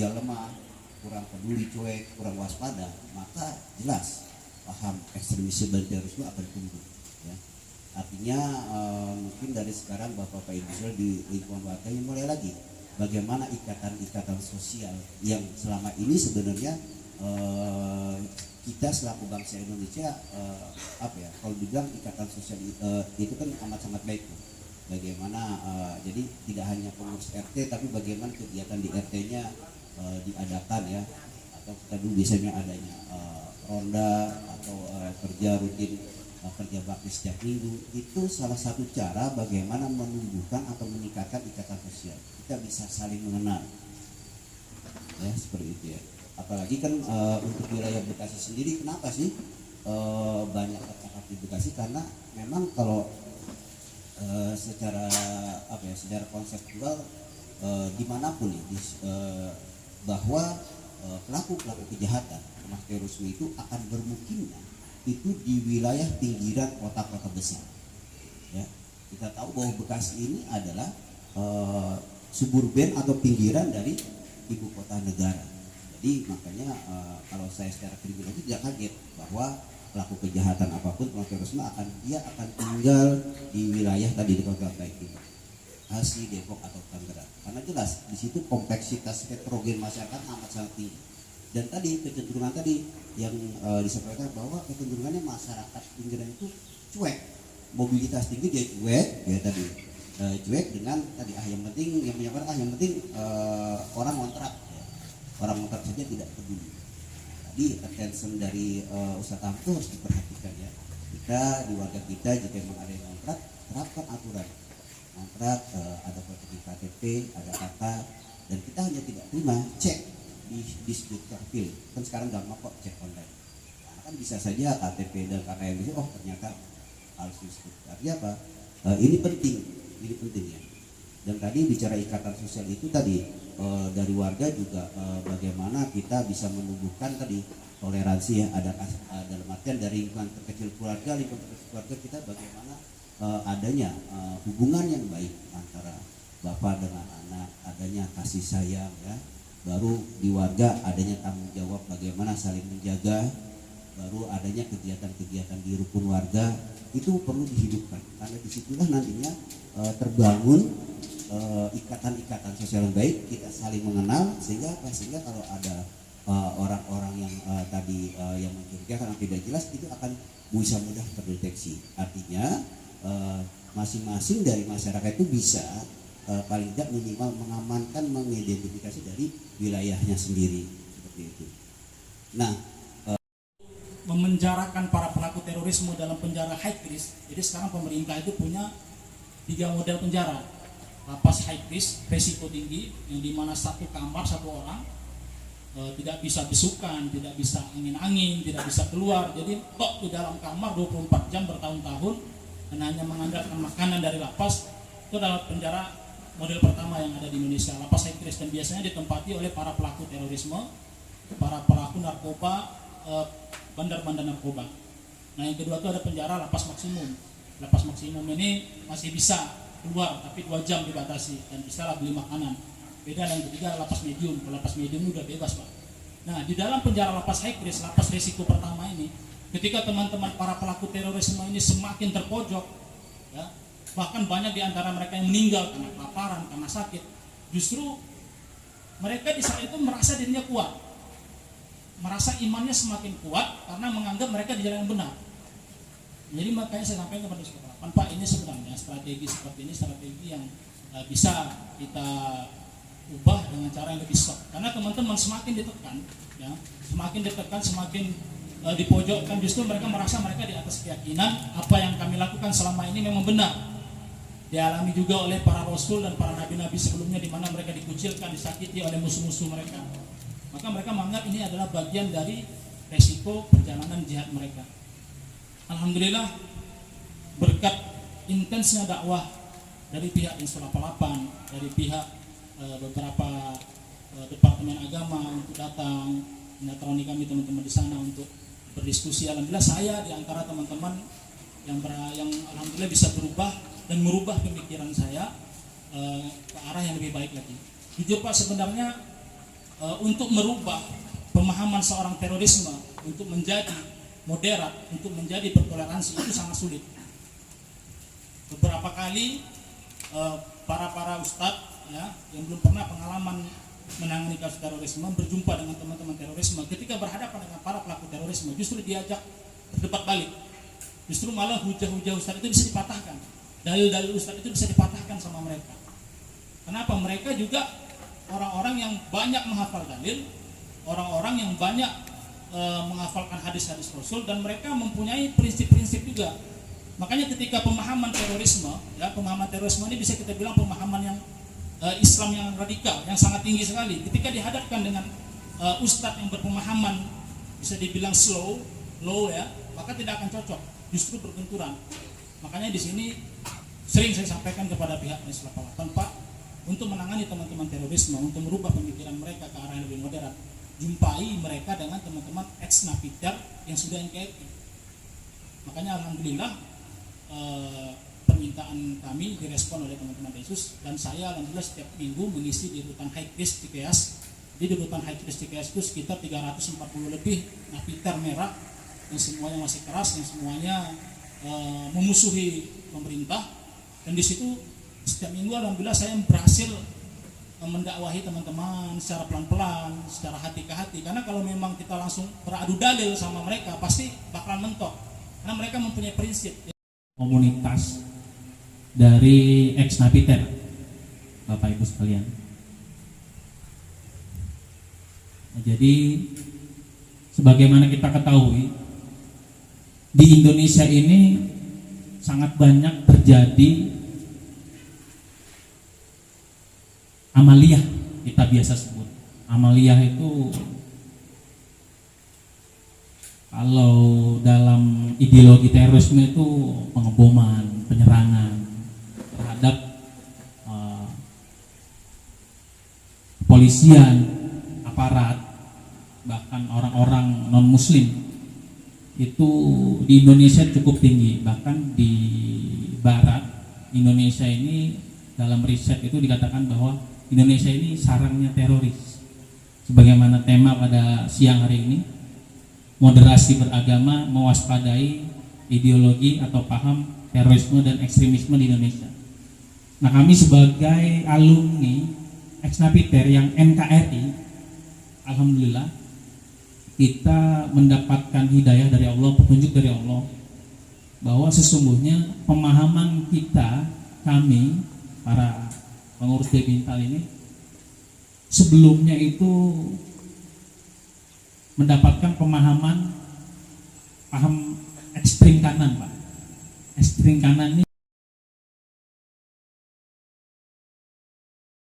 sosial lemah, kurang peduli, cuek, kurang waspada, maka jelas paham ekstremisme dan terorisme akan tumbuh. Ya. Artinya mungkin dari sekarang Bapak Ibu di lingkungan warga yang mulai lagi bagaimana ikatan-ikatan sosial yang selama ini sebenarnya kita selaku bangsa Indonesia kalau dibilang ikatan sosial itu kan amat sangat baik. Bagaimana jadi tidak hanya pengurus RT tapi bagaimana kegiatan di RT-nya diadakan ya, atau kita dulu biasanya adanya ronda atau kerja rutin kerja bakti setiap minggu. Itu salah satu cara bagaimana menumbuhkan atau meningkatkan ikatan sosial. Kita bisa saling mengenal ya, seperti itu ya. Apalagi kan untuk wilayah Bekasi sendiri, kenapa sih banyak tercatat di Bekasi? Karena memang kalau secara konseptual dimanapun ya, bahwa pelaku-pelaku kejahatan termasuk terorisme itu akan bermukimnya itu di wilayah pinggiran kota-kota besar. Ya, kita tahu bahwa Bekasi ini adalah suburban atau pinggiran dari ibu kota negara. Jadi makanya kalau saya secara pribadi tidak kaget bahwa pelaku kejahatan apapun, pelaku terorisme akan tinggal di wilayah tadi di kota baik itu Bekasi, Depok atau Tangerang. Karena jelas di situ kompleksitas heterogen masyarakat amat sangat tinggi. Dan tadi kecenderungan tadi yang disampaikan bahwa kecenderungannya masyarakat pinggiran itu cuek, mobilitas tinggi dia cuek ya tadi cuek dengan tadi yang penting orang ngontrak ya. Orang ngontrak saja tidak peduli. Jadi attention dari usaha itu harus diperhatikan ya. Kita di warga kita jika memang ada yang kontrak, terapkan aturan kontrak, ada fotokopi KTP, ada kata, dan kita hanya tidak terima cek di dispute capil. Kan sekarang gampang kok cek online. Nah, kan bisa saja KTP dan KKM itu ternyata harus dispute. Artinya apa? Ini penting ya. Dan tadi bicara ikatan sosial itu tadi dari warga juga bagaimana kita bisa menumbuhkan tadi toleransi ya, ada dalam artian dari lingkungan terkecil keluarga kita bagaimana adanya hubungan yang baik antara bapak dengan anak, adanya kasih sayang ya, baru di warga adanya tanggung jawab bagaimana saling menjaga, baru adanya kegiatan-kegiatan di rukun warga itu perlu dihidupkan karena disitulah nantinya terbangun ikatan-ikatan sosial yang baik, kita saling mengenal sehingga kalau ada orang-orang yang tadi yang mencurigakan atau tidak jelas itu akan bisa mudah terdeteksi. Artinya masing-masing dari masyarakat itu bisa paling tidak minimal mengamankan, mengidentifikasi dari wilayahnya sendiri seperti itu. Nah, memenjarakan para pelaku terorisme dalam penjara high risk. Jadi sekarang pemerintah itu punya 3 model penjara. Lapas high risk, resiko tinggi, yang dimana satu kamar satu orang, tidak bisa besukan, tidak bisa angin-angin, tidak bisa keluar. Jadi tok di dalam kamar 24 jam bertahun-tahun dan hanya mengandalkan makanan dari lapas. Itu adalah penjara model pertama yang ada di Indonesia, lapas high risk, dan biasanya ditempati oleh para pelaku terorisme, para pelaku narkoba, bandar-bandar narkoba. Nah yang kedua itu ada penjara lapas maksimum. Lapas maksimum ini masih bisa keluar tapi 2 jam dibatasi dan bisa beli makanan. Beda dengan yang ketiga lapas medium. Kalau lapas medium udah bebas Pak. Nah di dalam penjara lapas high risk, lapas risiko pertama ini, ketika teman-teman para pelaku terorisme ini semakin terpojok ya, bahkan banyak di antara mereka yang meninggal karena kelaparan, karena sakit, justru mereka di saat itu merasa dirinya kuat, merasa imannya semakin kuat karena menganggap mereka di jalan yang benar. Jadi makanya saya sampaikan kepada saudara, Pak, ini sebenarnya strategi seperti ini strategi yang bisa kita ubah dengan cara yang lebih soft. Karena teman-teman semakin ditekan, ya, semakin dipojokkan, justru mereka merasa mereka di atas keyakinan apa yang kami lakukan selama ini memang benar. Dialami juga oleh para rasul dan para nabi-nabi sebelumnya, di mana mereka dikucilkan, disakiti oleh musuh-musuh mereka. Maka mereka menganggap ini adalah bagian dari resiko perjalanan jihad mereka. Alhamdulillah berkat intensnya dakwah dari pihak Insul 88, dari pihak beberapa departemen agama untuk datang menetroni kami teman-teman di sana untuk berdiskusi. Alhamdulillah saya di antara teman-teman yang alhamdulillah bisa berubah dan merubah pemikiran saya ke arah yang lebih baik lagi. Jujur Pak, sebenarnya untuk merubah pemahaman seorang terorisme untuk menjadi moderat, untuk menjadi bertoleransi itu sangat sulit. Beberapa kali para ustadz ya yang belum pernah pengalaman menangani kasus terorisme berjumpa dengan teman-teman terorisme, ketika berhadapan dengan para pelaku terorisme justru diajak berdebat balik. Justru malah hujah-hujah ustadz itu bisa dipatahkan, dalil-dalil ustadz itu bisa dipatahkan sama mereka. Kenapa? Mereka juga orang-orang yang banyak menghafal dalil, orang-orang yang banyak menghafalkan hadis-hadis Rasul, dan mereka mempunyai prinsip-prinsip juga. Makanya ketika pemahaman terorisme, ya pemahaman terorisme ini bisa kita bilang pemahaman yang Islam yang radikal, yang sangat tinggi sekali. Ketika dihadapkan dengan ustadz yang berpemahaman bisa dibilang low ya, maka tidak akan cocok, justru berbenturan. Makanya di sini sering saya sampaikan kepada pihak Densus 88, Pak, untuk menangani teman-teman terorisme, untuk merubah pemikiran mereka ke arah yang lebih moderat, jumpai mereka dengan teman-teman ex-napiter yang sudah NKRI. Makanya alhamdulillah permintaan kami direspon oleh teman-teman Densus, dan saya alhamdulillah setiap minggu mengisi di rutan High Risk Cikeas. Di rutan High Risk Cikeas itu sekitar 340 lebih napiter merah yang semuanya masih keras, yang semuanya memusuhi pemerintah, dan di situ setiap minggu alhamdulillah saya berhasil mendakwahi teman-teman secara pelan-pelan, secara hati ke hati. Karena kalau memang kita langsung beradu dalil sama mereka, pasti bakalan mentok. Karena mereka mempunyai prinsip. Komunitas dari ex-napiter, Bapak Ibu sekalian. Nah, jadi sebagaimana kita ketahui, di Indonesia ini sangat banyak terjadi amaliyah, kita biasa sebut. Amaliyah itu kalau dalam ideologi terorisme itu pengeboman, penyerangan terhadap kepolisian, aparat, bahkan orang-orang non-muslim. Itu di Indonesia cukup tinggi. Bahkan di barat Indonesia ini, dalam riset itu dikatakan bahwa Indonesia ini sarangnya teroris. Sebagaimana tema pada siang hari ini, moderasi beragama mewaspadai ideologi atau paham terorisme dan ekstremisme di Indonesia. Nah, kami sebagai alumni ex-napiter yang NKRI, alhamdulillah kita mendapatkan hidayah dari Allah, petunjuk dari Allah, bahwa sesungguhnya pemahaman kita, kami para pengurus Debintal ini sebelumnya itu mendapatkan paham ekstrim kanan, Pak. Ekstrim kanan ini